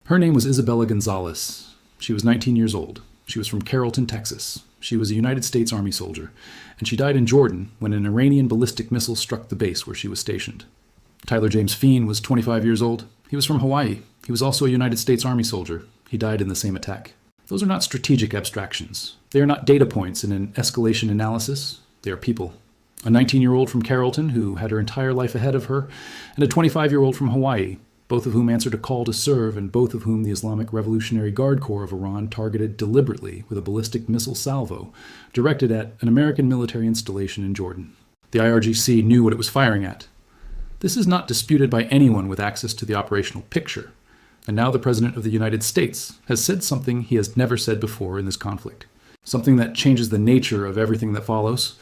Her name was Isabella Gonzalez. She was 19 years old. She was from Carrollton, Texas. She was a United States Army soldier, and she died in Jordan when an Iranian ballistic missile struck the base where she was stationed. Tyler James Fiehn was 25 years old. He was from Hawaii. He was also a United States Army soldier. He died in the same attack. Those are not strategic abstractions. They are not data points in an escalation analysis. They are people. A 19-year-old from Carrollton who had her entire life ahead of her, and a 25-year-old from Hawaii, both of whom answered a call to serve, and both of whom the Islamic Revolutionary Guard Corps of Iran targeted deliberately with a ballistic missile salvo directed at an American military installation in Jordan. The IRGC knew what it was firing at. This is not disputed by anyone with access to the operational picture. And now the President of the United States has said something he has never said before in this conflict. Something that changes the nature of everything that follows.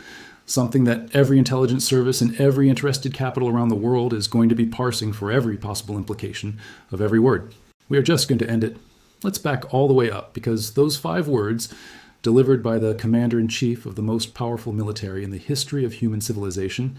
Something that every intelligence service and every interested capital around the world is going to be parsing for every possible implication of every word. We are just going to end it. Let's back all the way up, because those 5 words, delivered by the commander-in-chief of the most powerful military in the history of human civilization,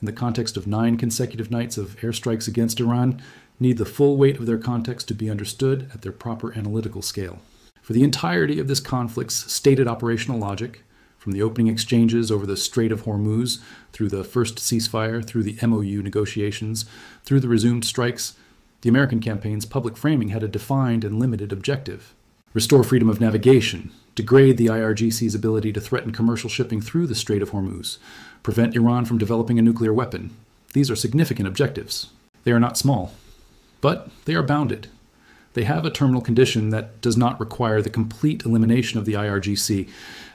in the context of 9 consecutive nights of airstrikes against Iran, need the full weight of their context to be understood at their proper analytical scale. For the entirety of this conflict's stated operational logic, from the opening exchanges over the Strait of Hormuz, through the first ceasefire, through the MOU negotiations, through the resumed strikes, the American campaign's public framing had a defined and limited objective. Restore freedom of navigation, degrade the IRGC's ability to threaten commercial shipping through the Strait of Hormuz, prevent Iran from developing a nuclear weapon. These are significant objectives. They are not small, but they are bounded. They have a terminal condition that does not require the complete elimination of the IRGC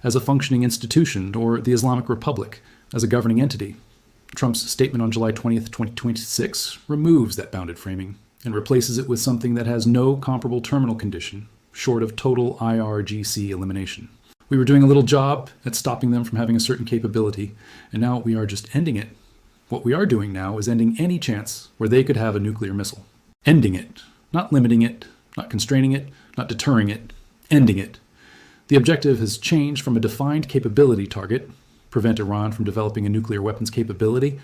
as a functioning institution or the Islamic Republic as a governing entity. Trump's statement on July 20th, 2026 removes that bounded framing and replaces it with something that has no comparable terminal condition, short of total IRGC elimination. We were doing a little job at stopping them from having a certain capability, and now we are just ending it. What we are doing now is ending any chance where they could have a nuclear missile. Ending it. Not limiting it, not constraining it, not deterring it, ending it. The objective has changed from a defined capability target, prevent Iran from developing a nuclear weapons capability,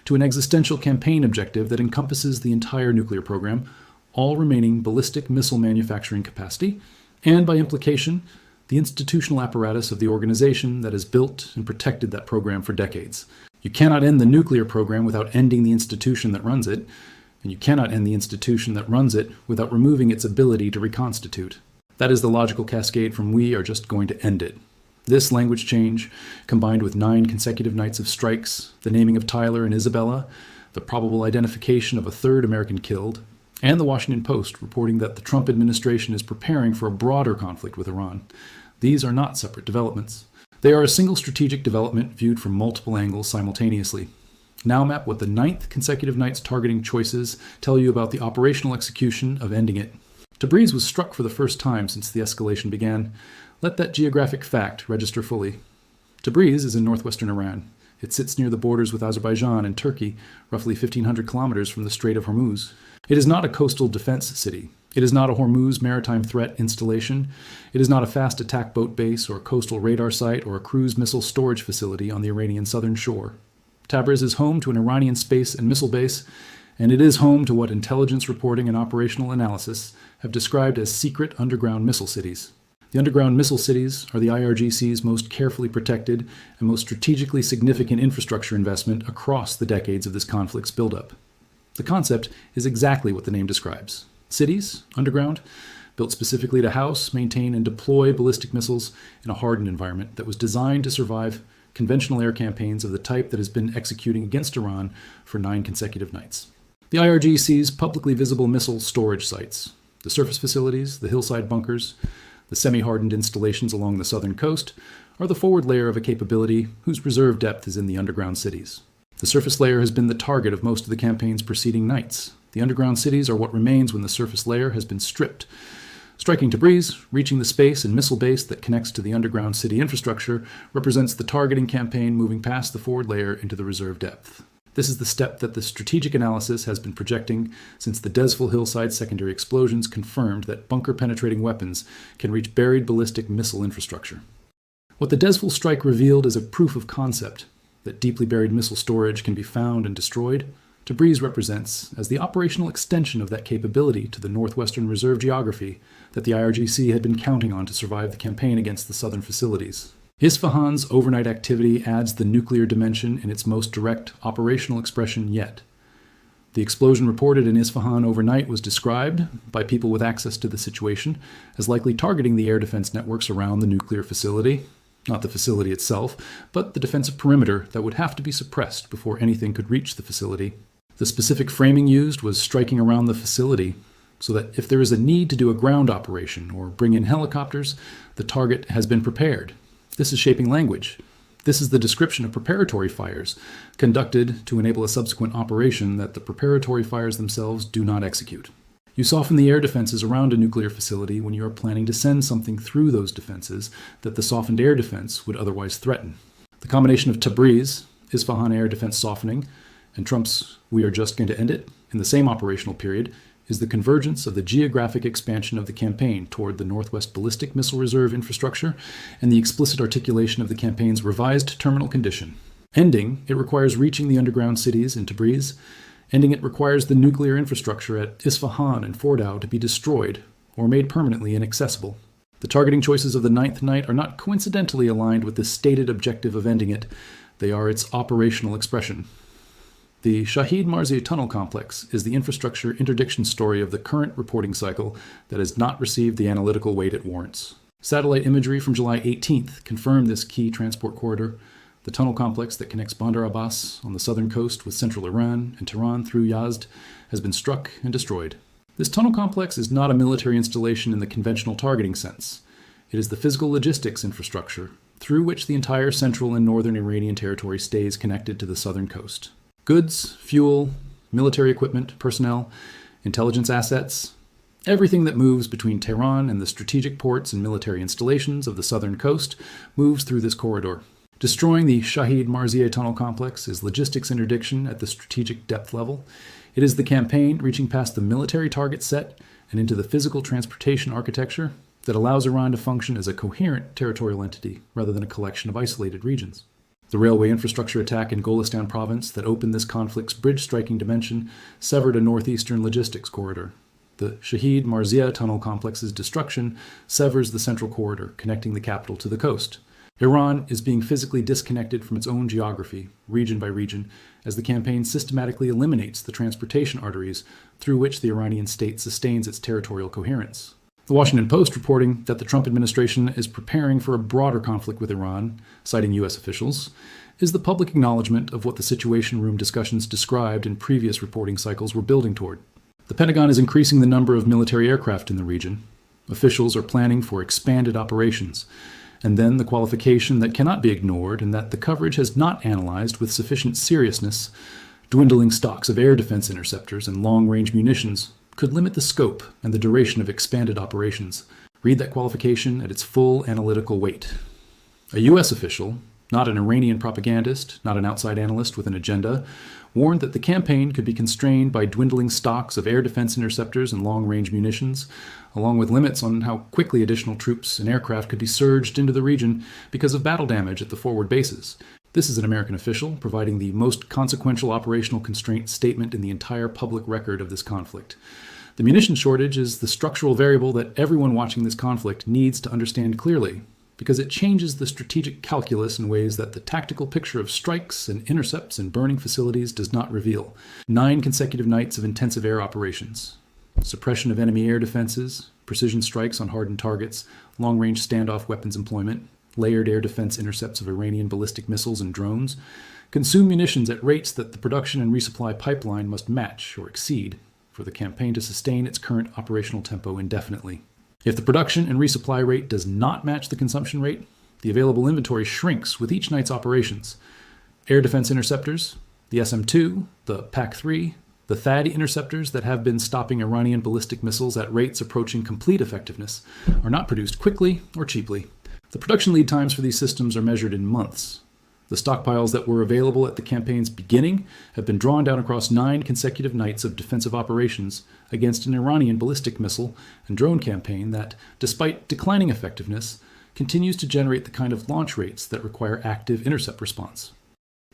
to an existential campaign objective that encompasses the entire nuclear program, all remaining ballistic missile manufacturing capacity, and by implication, the institutional apparatus of the organization that has built and protected that program for decades. You cannot end the nuclear program without ending the institution that runs it, and you cannot end the institution that runs it without removing its ability to reconstitute. That is the logical cascade from we are just going to end it. This language change, combined with 9 consecutive nights of strikes, the naming of Tyler and Isabella, the probable identification of a 3rd American killed, and the Washington Post reporting that the Trump administration is preparing for a broader conflict with Iran. These are not separate developments. They are a single strategic development viewed from multiple angles simultaneously. Now map what the 9th consecutive night's targeting choices tell you about the operational execution of ending it. Tabriz was struck for the first time since the escalation began. Let that geographic fact register fully. Tabriz is in northwestern Iran. It sits near the borders with Azerbaijan and Turkey, roughly 1,500 kilometers from the Strait of Hormuz. It is not a coastal defense city. It is not a Hormuz maritime threat installation. It is not a fast attack boat base or coastal radar site or a cruise missile storage facility on the Iranian southern shore. Tabriz is home to an Iranian space and missile base, and it is home to what intelligence reporting and operational analysis have described as secret underground missile cities. The underground missile cities are the IRGC's most carefully protected and most strategically significant infrastructure investment across the decades of this conflict's buildup. The concept is exactly what the name describes. Cities, underground, built specifically to house, maintain, and deploy ballistic missiles in a hardened environment that was designed to survive conventional air campaigns of the type that has been executing against Iran for 9 consecutive nights. The IRGC's publicly visible missile storage sites, the surface facilities, the hillside bunkers, the semi-hardened installations along the southern coast, are the forward layer of a capability whose reserve depth is in the underground cities. The surface layer has been the target of most of the campaign's preceding nights. The underground cities are what remains when the surface layer has been stripped. Striking Tabriz, reaching the space and missile base that connects to the underground city infrastructure, represents the targeting campaign moving past the forward layer into the reserve depth. This is the step that the strategic analysis has been projecting since the Desville hillside secondary explosions confirmed that bunker-penetrating weapons can reach buried ballistic missile infrastructure. What the Desville strike revealed is a proof of concept that deeply buried missile storage can be found and destroyed, Tabriz represents as the operational extension of that capability to the northwestern reserve geography that the IRGC had been counting on to survive the campaign against the southern facilities. Isfahan's overnight activity adds the nuclear dimension in its most direct operational expression yet. The explosion reported in Isfahan overnight was described, by people with access to the situation, as likely targeting the air defense networks around the nuclear facility. Not the facility itself, but the defensive perimeter that would have to be suppressed before anything could reach the facility. The specific framing used was striking around the facility, so that if there is a need to do a ground operation or bring in helicopters, the target has been prepared. This is shaping language. This is the description of preparatory fires, conducted to enable a subsequent operation that the preparatory fires themselves do not execute. You soften the air defenses around a nuclear facility when you are planning to send something through those defenses that the softened air defense would otherwise threaten. The combination of Tabriz, Isfahan air defense softening, and Trump's "we are just going to end it" in the same operational period is the convergence of the geographic expansion of the campaign toward the Northwest Ballistic Missile Reserve infrastructure and the explicit articulation of the campaign's revised terminal condition. Ending, it requires reaching the underground cities in Tabriz. Ending it requires the nuclear infrastructure at Isfahan and Fordow to be destroyed or made permanently inaccessible. The targeting choices of the Ninth Night are not coincidentally aligned with the stated objective of ending it. They are its operational expression. The Shahid Marzieh tunnel complex is the infrastructure interdiction story of the current reporting cycle that has not received the analytical weight it warrants. Satellite imagery from July 18th confirmed this key transport corridor. The tunnel complex that connects Bandar Abbas on the southern coast with central Iran and Tehran through Yazd has been struck and destroyed. This tunnel complex is not a military installation in the conventional targeting sense. It is the physical logistics infrastructure through which the entire central and northern Iranian territory stays connected to the southern coast. Goods, fuel, military equipment, personnel, intelligence assets, everything that moves between Tehran and the strategic ports and military installations of the southern coast moves through this corridor. Destroying the Shahid Marzieh tunnel complex is logistics interdiction at the strategic depth level. It is the campaign reaching past the military target set and into the physical transportation architecture that allows Iran to function as a coherent territorial entity rather than a collection of isolated regions. The railway infrastructure attack in Golestan province that opened this conflict's bridge-striking dimension severed a northeastern logistics corridor. The Shahid Marzieh tunnel complex's destruction severs the central corridor connecting the capital to the coast. Iran is being physically disconnected from its own geography, region by region, as the campaign systematically eliminates the transportation arteries through which the Iranian state sustains its territorial coherence. The Washington Post reporting that the Trump administration is preparing for a broader conflict with Iran, citing U.S. officials, is the public acknowledgement of what the Situation Room discussions described in previous reporting cycles were building toward. The Pentagon is increasing the number of military aircraft in the region. Officials are planning for expanded operations. And then the qualification that cannot be ignored and that the coverage has not analyzed with sufficient seriousness, dwindling stocks of air defense interceptors and long-range munitions could limit the scope and the duration of expanded operations. Read that qualification at its full analytical weight. A U.S. official, not an Iranian propagandist, not an outside analyst with an agenda, warned that the campaign could be constrained by dwindling stocks of air defense interceptors and long-range munitions, along with limits on how quickly additional troops and aircraft could be surged into the region because of battle damage at the forward bases. This is an American official providing the most consequential operational constraint statement in the entire public record of this conflict. The munition shortage is the structural variable that everyone watching this conflict needs to understand clearly, because it changes the strategic calculus in ways that the tactical picture of strikes and intercepts and burning facilities does not reveal. 9 consecutive nights of intensive air operations, suppression of enemy air defenses, precision strikes on hardened targets, long-range standoff weapons employment, layered air defense intercepts of Iranian ballistic missiles and drones, consume munitions at rates that the production and resupply pipeline must match or exceed for the campaign to sustain its current operational tempo indefinitely. If the production and resupply rate does not match the consumption rate, the available inventory shrinks with each night's operations. Air defense interceptors, the SM-2, the PAC-3, the THAAD interceptors that have been stopping Iranian ballistic missiles at rates approaching complete effectiveness are not produced quickly or cheaply. The production lead times for these systems are measured in months. The stockpiles that were available at the campaign's beginning have been drawn down across 9 consecutive nights of defensive operations against an Iranian ballistic missile and drone campaign that, despite declining effectiveness, continues to generate the kind of launch rates that require active intercept response.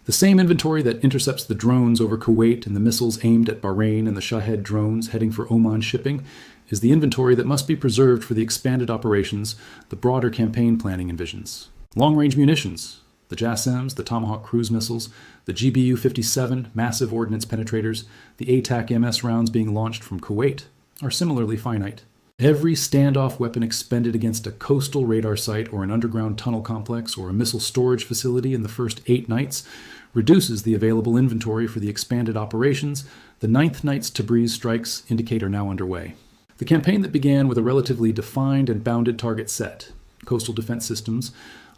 The same inventory that intercepts the drones over Kuwait and the missiles aimed at Bahrain and the Shahid drones heading for Oman shipping is the inventory that must be preserved for the expanded operations the broader campaign planning envisions. Long-range munitions, the JASSMs, the Tomahawk cruise missiles, the GBU-57 massive ordnance penetrators, the ATAC-MS rounds being launched from Kuwait are similarly finite. Every standoff weapon expended against a coastal radar site or an underground tunnel complex or a missile storage facility in the first 8 nights reduces the available inventory for the expanded operations the 9th night's Tabriz strikes indicate are now underway. The campaign that began with a relatively defined and bounded target set, coastal defense systems,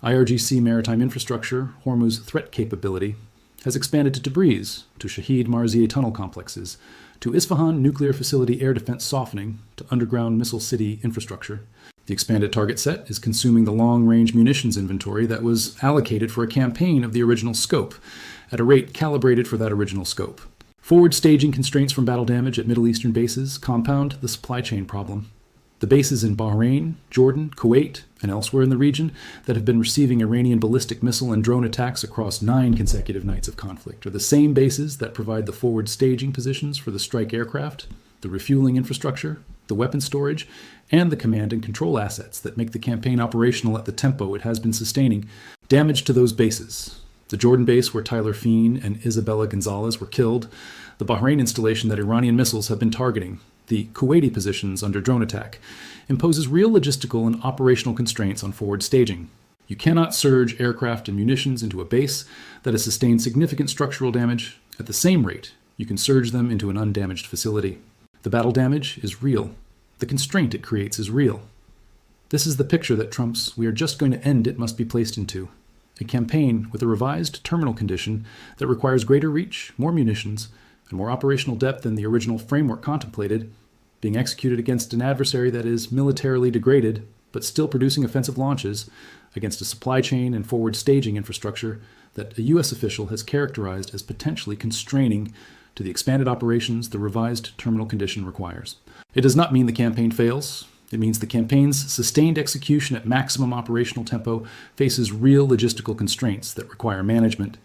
IRGC maritime infrastructure, Hormuz threat capability, has expanded to Tabriz, to Shahid Marzieh tunnel complexes, to Isfahan nuclear facility air defense softening, to underground missile city infrastructure. The expanded target set is consuming the long-range munitions inventory that was allocated for a campaign of the original scope, at a rate calibrated for that original scope. Forward staging constraints from battle damage at Middle Eastern bases compound the supply chain problem. The bases in Bahrain, Jordan, Kuwait, and elsewhere in the region that have been receiving Iranian ballistic missile and drone attacks across 9 consecutive nights of conflict are the same bases that provide the forward staging positions for the strike aircraft, the refueling infrastructure, the weapon storage, and the command and control assets that make the campaign operational at the tempo it has been sustaining. Damage to those bases: the Jordan base where Tyler Fiehn and Isabella Gonzalez were killed, the Bahrain installation that Iranian missiles have been targeting, the Kuwaiti positions under drone attack, imposes real logistical and operational constraints on forward staging. You cannot surge aircraft and munitions into a base that has sustained significant structural damage at the same rate you can surge them into an undamaged facility. The battle damage is real. The constraint it creates is real. This is the picture that Trump's "we are just going to end it" must be placed into. A campaign with a revised terminal condition that requires greater reach, more munitions, and more operational depth than the original framework contemplated, being executed against an adversary that is militarily degraded but still producing offensive launches against a supply chain and forward staging infrastructure that a U.S. official has characterized as potentially constraining to the expanded operations the revised terminal condition requires. It does not mean the campaign fails. It means the campaign's sustained execution at maximum operational tempo faces real logistical constraints that require management.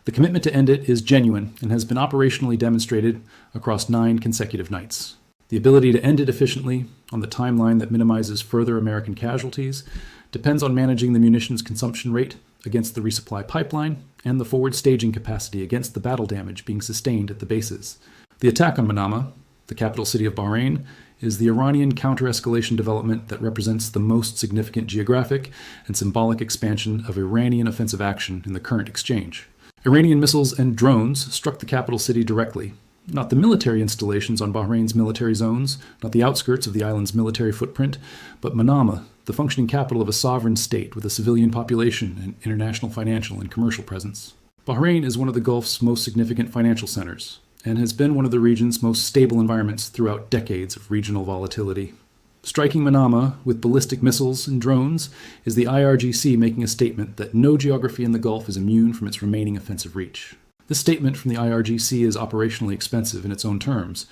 The commitment to end it is genuine and has been operationally demonstrated across 9 consecutive nights. The ability to end it efficiently, on the timeline that minimizes further American casualties, depends on managing the munitions consumption rate against the resupply pipeline and the forward staging capacity against the battle damage being sustained at the bases. The attack on Manama, the capital city of Bahrain, is the Iranian counter-escalation development that represents the most significant geographic and symbolic expansion of Iranian offensive action in the current exchange. Iranian missiles and drones struck the capital city directly, not the military installations on Bahrain's military zones, not the outskirts of the island's military footprint, but Manama, the functioning capital of a sovereign state with a civilian population and international financial and commercial presence. Bahrain is one of the Gulf's most significant financial centers, and has been one of the region's most stable environments throughout decades of regional volatility. Striking Manama with ballistic missiles and drones is the IRGC making a statement that no geography in the Gulf is immune from its remaining offensive reach. This statement from the IRGC is operationally expensive in its own terms.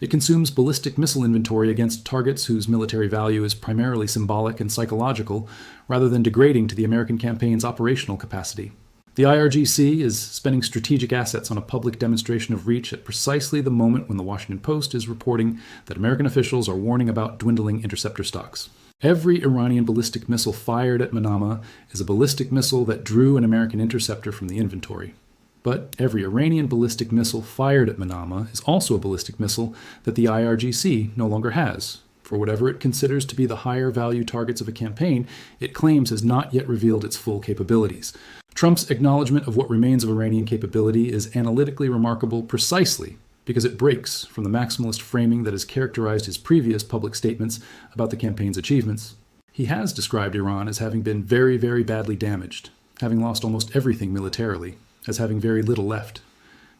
It consumes ballistic missile inventory against targets whose military value is primarily symbolic and psychological, rather than degrading to the American campaign's operational capacity. The IRGC is spending strategic assets on a public demonstration of reach at precisely the moment when the Washington Post is reporting that American officials are warning about dwindling interceptor stocks. Every Iranian ballistic missile fired at Manama is a ballistic missile that drew an American interceptor from the inventory. But every Iranian ballistic missile fired at Manama is also a ballistic missile that the IRGC no longer has. For whatever it considers to be the higher value targets of a campaign, it claims has not yet revealed its full capabilities. Trump's acknowledgement of what remains of Iranian capability is analytically remarkable precisely because it breaks from the maximalist framing that has characterized his previous public statements about the campaign's achievements. He has described Iran as having been very, very badly damaged, having lost almost everything militarily, as having very little left.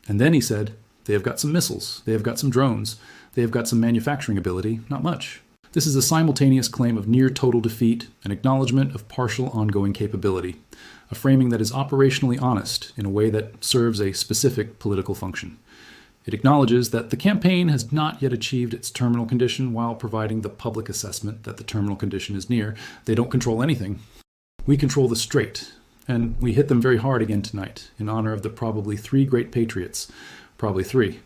And then he said, they have got some missiles, they have got some drones, they have got some manufacturing ability, not much. This is a simultaneous claim of near total defeat, an acknowledgement of partial ongoing capability, a framing that is operationally honest in a way that serves a specific political function. It acknowledges that the campaign has not yet achieved its terminal condition while providing the public assessment that the terminal condition is near. They don't control anything. We control the strait, and we hit them very hard again tonight in honor of the probably 3 great patriots, probably 3.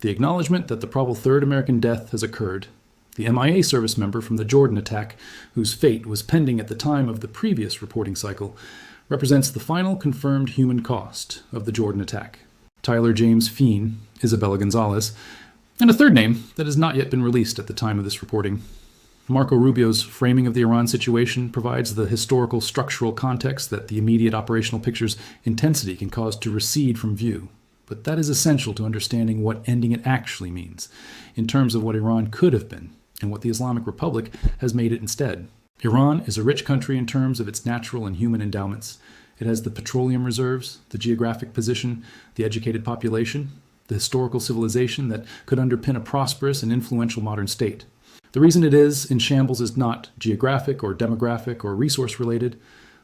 The acknowledgement that the probable 3rd American death has occurred, the MIA service member from the Jordan attack, whose fate was pending at the time of the previous reporting cycle, represents the final confirmed human cost of the Jordan attack. Tyler James Fiehn, Isabella Gonzalez, and a 3rd name that has not yet been released at the time of this reporting. Marco Rubio's framing of the Iran situation provides the historical structural context that the immediate operational picture's intensity can cause to recede from view. But that is essential to understanding what ending it actually means, in terms of what Iran could have been, and what the Islamic Republic has made it instead. Iran is a rich country in terms of its natural and human endowments. It has the petroleum reserves, the geographic position, the educated population, the historical civilization that could underpin a prosperous and influential modern state. The reason it is in shambles is not geographic or demographic or resource related.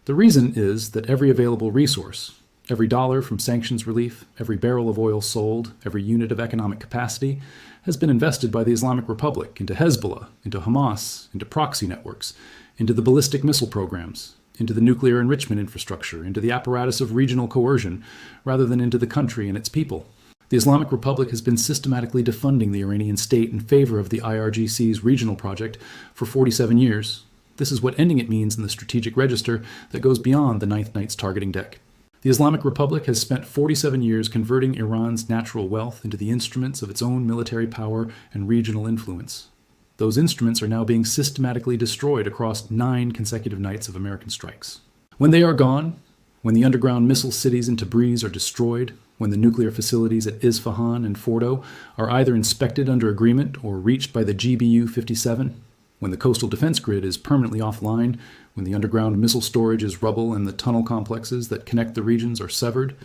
The reason is that every available resource, every dollar from sanctions relief, every barrel of oil sold, every unit of economic capacity, has been invested by the Islamic Republic into Hezbollah, into Hamas, into proxy networks, into the ballistic missile programs, into the nuclear enrichment infrastructure, into the apparatus of regional coercion, rather than into the country and its people. The Islamic Republic has been systematically defunding the Iranian state in favor of the IRGC's regional project for 47 years. This is what ending it means in the strategic register that goes beyond the Ninth Knight's targeting deck. The Islamic Republic has spent 47 years converting Iran's natural wealth into the instruments of its own military power and regional influence. Those instruments are now being systematically destroyed across 9 consecutive nights of American strikes. When they are gone, when the underground missile cities in Tabriz are destroyed, when the nuclear facilities at Isfahan and Fordo are either inspected under agreement or reached by the GBU-57, when the coastal defense grid is permanently offline, when the underground missile storage is rubble and the tunnel complexes that connect the regions are severed,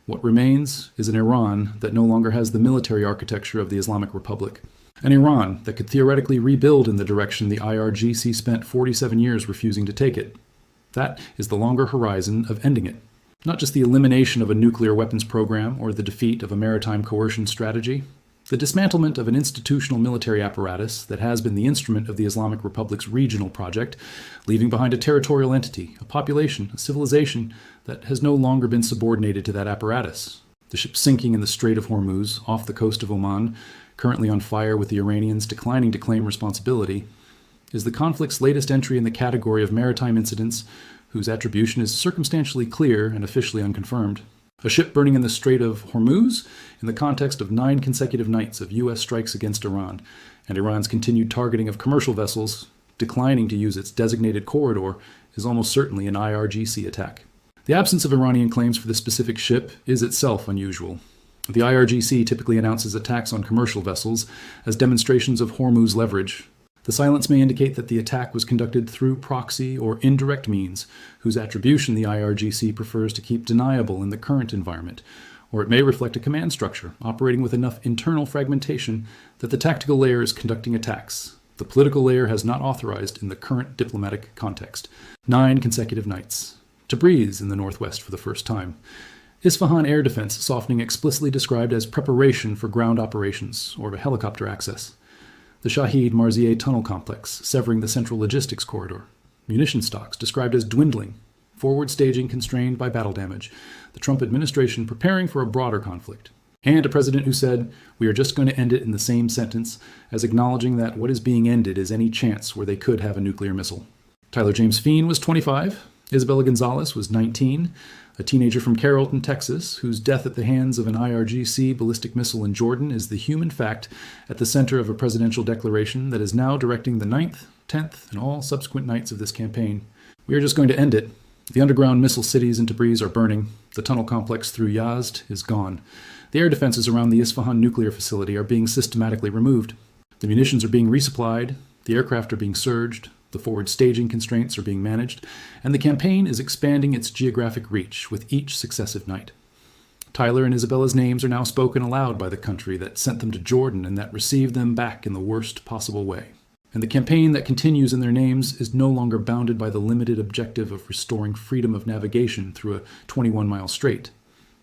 what remains is an Iran that no longer has the military architecture of the Islamic Republic. An Iran that could theoretically rebuild in the direction the IRGC spent 47 years refusing to take it. That is the longer horizon of ending it. Not just the elimination of a nuclear weapons program or the defeat of a maritime coercion strategy, the dismantlement of an institutional military apparatus that has been the instrument of the Islamic Republic's regional project, leaving behind a territorial entity, a population, a civilization that has no longer been subordinated to that apparatus. The ship sinking in the Strait of Hormuz, off the coast of Oman, currently on fire with the Iranians declining to claim responsibility, is the conflict's latest entry in the category of maritime incidents whose attribution is circumstantially clear and officially unconfirmed. A ship burning in the Strait of Hormuz in the context of 9 consecutive nights of U.S. strikes against Iran, and Iran's continued targeting of commercial vessels, declining to use its designated corridor, is almost certainly an IRGC attack. The absence of Iranian claims for this specific ship is itself unusual. The IRGC typically announces attacks on commercial vessels as demonstrations of Hormuz leverage. The silence may indicate that the attack was conducted through proxy or indirect means, whose attribution the IRGC prefers to keep deniable in the current environment, or it may reflect a command structure operating with enough internal fragmentation that the tactical layer is conducting attacks. The political layer has not authorized in the current diplomatic context. 9 consecutive nights. Tabriz in the northwest for the first time. Isfahan air defense softening explicitly described as preparation for ground operations or helicopter access. The Shahid Marzieh tunnel complex, severing the central logistics corridor. Munition stocks described as dwindling. Forward staging constrained by battle damage. The Trump administration preparing for a broader conflict. And a president who said, "We are just going to end it in the same sentence," as acknowledging that what is being ended is any chance where they could have a nuclear missile. Tyler James Fiehn was 25. Isabella Gonzalez was 19. A teenager from Carrollton, Texas, whose death at the hands of an IRGC ballistic missile in Jordan is the human fact at the center of a presidential declaration that is now directing the 9th, 10th, and all subsequent nights of this campaign. We are just going to end it. The underground missile cities in Tabriz are burning. The tunnel complex through Yazd is gone. The air defenses around the Isfahan nuclear facility are being systematically removed. The munitions are being resupplied. The aircraft are being surged. The forward staging constraints are being managed, and the campaign is expanding its geographic reach with each successive night. Tyler and Isabella's names are now spoken aloud by the country that sent them to Jordan and that received them back in the worst possible way. And the campaign that continues in their names is no longer bounded by the limited objective of restoring freedom of navigation through a 21-mile strait.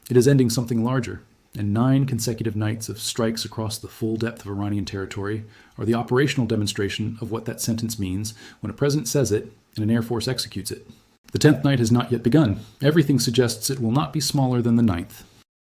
It is ending something larger, and 9 consecutive nights of strikes across the full depth of Iranian territory are the operational demonstration of what that sentence means when a president says it and an air force executes it. The 10th night has not yet begun. Everything suggests it will not be smaller than the 9th.